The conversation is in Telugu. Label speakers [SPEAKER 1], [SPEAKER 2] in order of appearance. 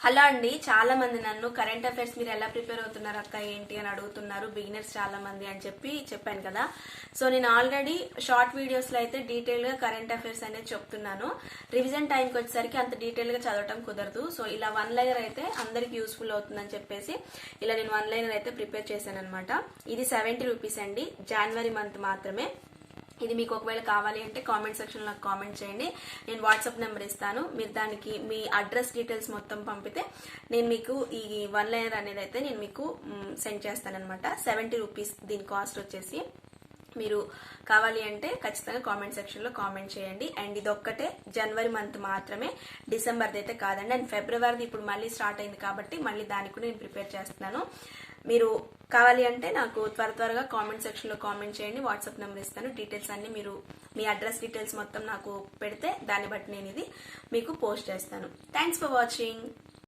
[SPEAKER 1] హలో అండి, చాలా మంది నన్ను కరెంట్ అఫైర్స్ మీరు ఎలా ప్రిపేర్ అవుతున్నారు అక్క ఏంటి అని అడుగుతున్నారు. బిగినర్స్ చాలా మంది అని చెప్పాను కదా. సో నేను ఆల్రెడీ షార్ట్ వీడియోస్ లో అయితే డీటెయిల్ గా కరెంట్ అఫైర్స్ అనేది చెప్తున్నాను. రివిజన్ టైంకి వచ్చేసరికి అంత డీటెయిల్ గా చదవటం కుదరదు. సో ఇలా వన్ లైనర్ అయితే అందరికి యూస్ఫుల్ అవుతుందని చెప్పేసి ఇలా నేను వన్ లైనర్ అయితే ప్రిపేర్ చేశాను అనమాట. ఇది 70 రూపీస్ అండి, జనవరి మంత్ మాత్రమే. ఇది మీకు ఒకవేళ కావాలి అంటే కామెంట్ సెక్షన్ లో కామెంట్ చేయండి. నేను వాట్సాప్ నెంబర్ ఇస్తాను. మీరు దానికి మీ అడ్రస్ డీటెయిల్స్ మొత్తం పంపితే నేను మీకు ఈ వన్ లైనర్ అనేది అయితే నేను మీకు సెండ్ చేస్తాను అనమాట. 70 రూపీస్ దీని కాస్ట్ వచ్చేసి. మీరు కావాలి అంటే ఖచ్చితంగా కామెంట్ సెక్షన్ లో కామెంట్ చేయండి. అండ్ ఇది ఒక్కటే జనవరి మంత్ మాత్రమే, డిసెంబర్ది అయితే కాదండి. అండ్ ఫిబ్రవరిది ఇప్పుడు మళ్ళీ స్టార్ట్ అయింది కాబట్టి మళ్ళీ దానికి కూడా నేను ప్రిపేర్ చేస్తున్నాను. మీరు కావాలి అంటే నాకు త్వరగా కామెంట్ సెక్షన్ లో కామెంట్ చేయండి. వాట్సాప్ నెంబర్ ఇస్తాను. డీటెయిల్స్ అన్ని మీరు మీ అడ్రస్ డీటెయిల్స్ మొత్తం నాకు పెడితే దాన్ని బట్టి నేను ఇది మీకు పోస్ట్ చేస్తాను. Thanks for watching.